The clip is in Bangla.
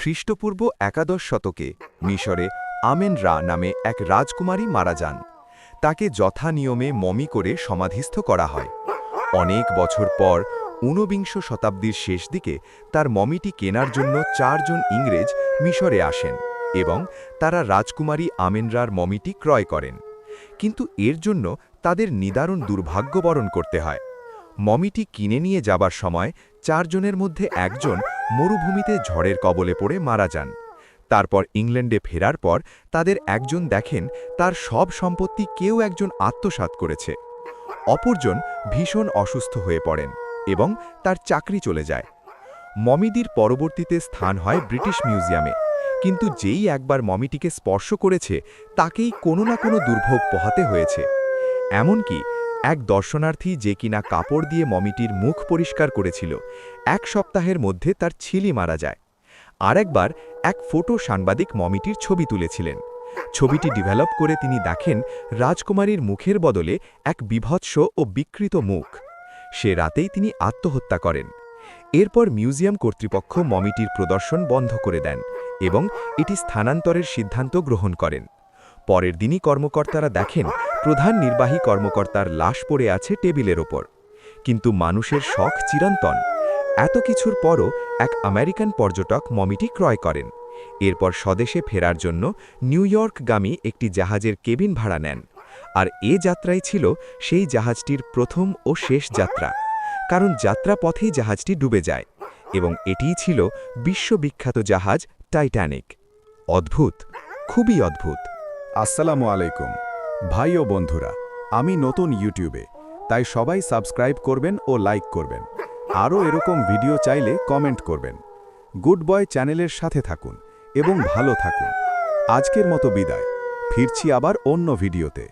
খ্রিস্টপূর্ব একাদশ শতকে মিশরে আমেন রা নামে এক রাজকুমারী মারা যান। তাকে যথানিয়মে মমি করে সমাধিস্থ করা হয়। অনেক বছর পর ঊনবিংশ শতাব্দীর শেষ দিকে তার মমিটি কেনার জন্য ৪ জন ইংরেজ মিশরে আসেন এবং তারা রাজকুমারী আমেনরার মমিটি ক্রয় করেন। কিন্তু এর জন্য তাদের নিদারুণ দুর্ভাগ্য বরণ করতে হয়। মমিটি কিনে নিয়ে যাবার সময় ৪ জনের মধ্যে একজন মরুভূমিতে ঝড়ের কবলে পড়ে মারা যান। তারপর ইংল্যান্ডে ফেরার পর তাদের একজন দেখেন তার সব সম্পত্তি কেউ একজন আত্মসাৎ করেছে। অপরজন ভীষণ অসুস্থ হয়ে পড়েন এবং তার চাকরি চলে যায়। মমিটির পরবর্তীতে স্থান হয় ব্রিটিশ মিউজিয়ামে, কিন্তু যেই একবার মমিটিকে স্পর্শ করেছে তাকেই কোনো না কোনো দুর্ভোগ পোহাতে হয়েছে। এমনকি এক দর্শনার্থী যে কিনা কাপড় দিয়ে মমিটির মুখ পরিষ্কার করেছিল, ১ সপ্তাহের মধ্যে তার ছিলি মারা যায়। আরেকবার এক ফটো সাংবাদিক মমিটির ছবি তুলেছিলেন। ছবিটি ডেভেলপ করে তিনি দেখেন রাজকুমারীর মুখের বদলে এক বিভৎস ও বিকৃত মুখ। সে রাতেই তিনি আত্মহত্যা করেন। এরপর মিউজিয়াম কর্তৃপক্ষ মমিটির প্রদর্শন বন্ধ করে দেন এবং এটি স্থানান্তরের সিদ্ধান্ত গ্রহণ করেন। পরের দিনই কর্মকর্তারা দেখেন প্রধান নির্বাহী কর্মকর্তার লাশ পড়ে আছে টেবিলের ওপর। কিন্তু মানুষের শখ চিরন্তন। এত কিছুর পরও এক আমেরিকান পর্যটক মমিটি ক্রয় করেন। এরপর স্বদেশে ফেরার জন্য নিউ ইয়র্কগামী একটি জাহাজের কেবিন ভাড়া নেন। আর এ যাত্রাই ছিল সেই জাহাজটির প্রথম ও শেষ যাত্রা, কারণ যাত্রাপথেই জাহাজটি ডুবে যায় এবং এটিই ছিল বিশ্ববিখ্যাত জাহাজ টাইটানিক। অদ্ভুত, খুবই অদ্ভুত। আসসালামু আলাইকুম ভাই ও বন্ধুরা, আমি নতুন ইউটিউবে, তাই সবাই সাবস্ক্রাইব করবেন ও লাইক করবেন। আরও এরকম ভিডিও চাইলে কমেন্ট করবেন। গুড বয় চ্যানেলের সাথে থাকুন এবং ভালো থাকুন। আজকের মতো বিদায়, ফিরছি আবার অন্য ভিডিওতে।